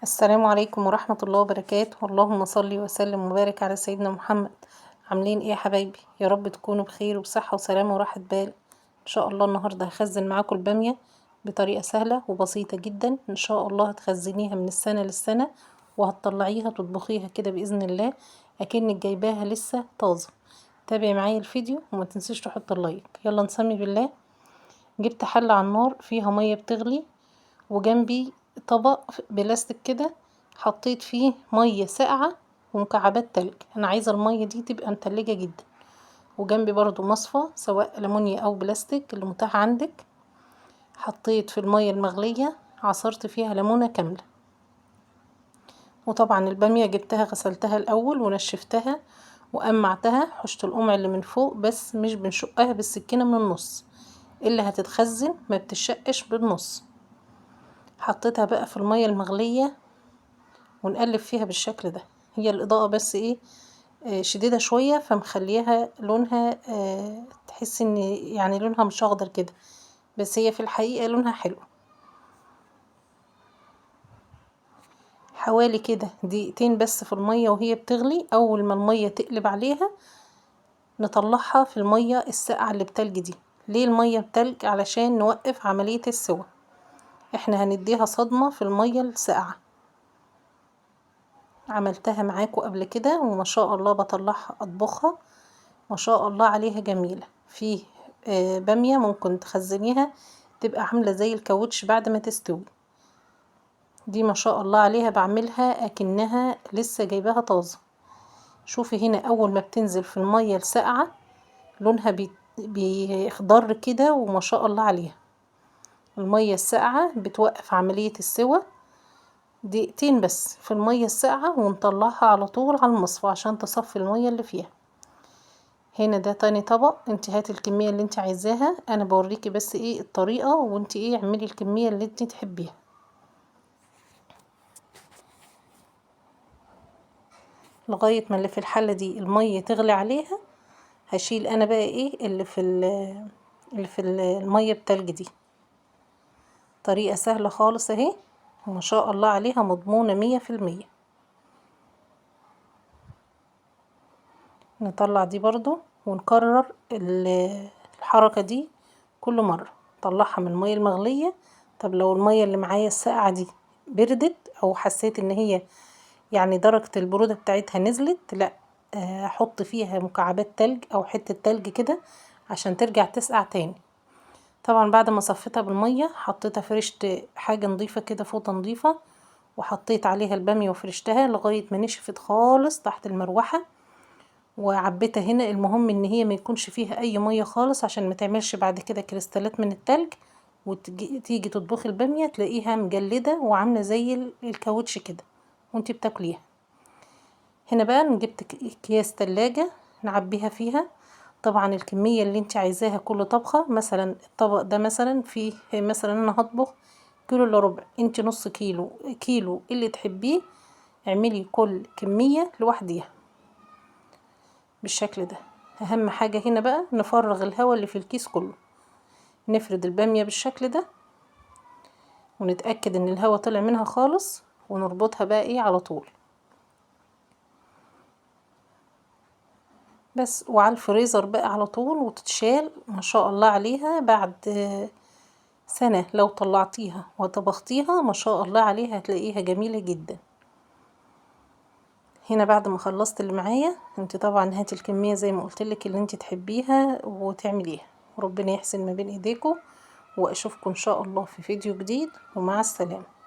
السلام عليكم ورحمة الله وبركاته. اللهم صل وسلم وبارك على سيدنا محمد. عاملين ايه يا حبايبي؟ يا رب تكونوا بخير وبصحة وسلامة وراحة بال. ان شاء الله النهاردة هخزن معاكم البامية بطريقة سهلة وبسيطة جدا. ان شاء الله هتخزنيها من السنة للسنة وهتطلعيها تطبخيها كده بإذن الله اكنك جايباها لسه طازة. تابعي معايا الفيديو وما تنسيش تحط اللايك. يلا نسمي بالله. جبت حلة على النار فيها مية بتغلي، وجنبي طبق بلاستيك كده حطيت فيه مية ساقعة ومكعبات تلج. انا عايزة المية دي تبقى متلجة جدا. وجنبي برضو مصفى سواء ألمونيا او بلاستيك اللي متاح عندك. حطيت في المية المغلية عصرت فيها ليمونة كاملة. وطبعا البامية جبتها غسلتها الاول ونشفتها وقمعتها حشت القمع اللي من فوق، بس مش بنشقها بالسكينة من النص، اللي هتتخزن ما بتشقش بالنص. حطيتها بقى في المية المغلية ونقلب فيها بالشكل ده. هي الإضاءة بس ايه شديدة شوية فمخليها لونها تحس ان يعني لونها مش اخضر كده، بس هي في الحقيقة لونها حلو. حوالي كده دقيقتين بس في المية وهي بتغلي. اول ما المية تقلب عليها نطلعها في المية الساقعة اللي بتلج دي. ليه المية بتلج؟ علشان نوقف عملية السوى. احنا هنديها صدمة في المية الساقعة. عملتها معاكم قبل كده وما شاء الله بطلعها اطبخها ما شاء الله عليها جميلة. فيه بامية ممكن تخزنيها تبقى عاملة زي الكاوتش بعد ما تستوي. دي ما شاء الله عليها بعملها اكنها لسه جايباها طازة. شوفي هنا اول ما بتنزل في المية الساقعة لونها بيخضر كده وما شاء الله عليها. المية الساقعة بتوقف عملية السوى دقيقتين بس في المية الساقعة ونطلعها على طول على المصفى عشان تصفي المية اللي فيها. هنا ده تاني طبق. انت هاتي الكمية اللي انت عايزاها، انا بوريكي بس ايه الطريقة وانت ايه اعملي الكمية اللي انت تحبيها. لغاية ما اللي في الحلة دي المية تغلي عليها هشيل انا بقى ايه اللي في المية بتلج دي. طريقة سهلة خالص اهي وما شاء الله عليها مضمونة 100%. نطلع دي برضو ونكرر الحركة دي كل مرة. طلعها من المية المغلية. طب لو المية اللي معايا الساقعة دي بردت او حسيت ان هي يعني درجة البرودة بتاعتها نزلت، لا احط فيها مكعبات تلج او حتة تلج كده عشان ترجع تسقع تاني. طبعا بعد ما صفيتها بالمية حطيتها فرشت حاجة نظيفة كده فوطة نظيفة وحطيت عليها البامية وفرشتها لغاية ما نشفت خالص تحت المروحة وعبيتها هنا. المهم ان هي ما يكونش فيها اي مية خالص عشان ما تعملش بعد كده كريستالات من التلج وتيجي تطبخي البامية تلاقيها مجلدة وعاملة زي الكاوتش كده وانتي بتاكليها. هنا بقى جبت اكياس تلاجة نعبيها فيها. طبعا الكمية اللي انت عايزاها كل طبخة. مثلا الطبق ده مثلا فيه مثلا انا هطبخ كيلو الا ربع، انت نص كيلو كيلو اللي تحبيه اعملي كل كمية لوحديها بالشكل ده. اهم حاجة هنا بقى نفرغ الهواء اللي في الكيس كله. نفرد البامية بالشكل ده ونتأكد ان الهواء طلع منها خالص ونربطها بقى ايه على طول بس. وعلى الفريزر بقى على طول وتتشال ما شاء الله عليها. بعد سنة لو طلعتيها وطبختيها ما شاء الله عليها هتلاقيها جميلة جدا. هنا بعد ما خلصت اللي معايا انت طبعا هاتي الكمية زي ما قلتلك اللي انت تحبيها وتعمليها. ربنا يحسن ما بين ايديكم واشوفكم ان شاء الله في فيديو جديد ومع السلامة.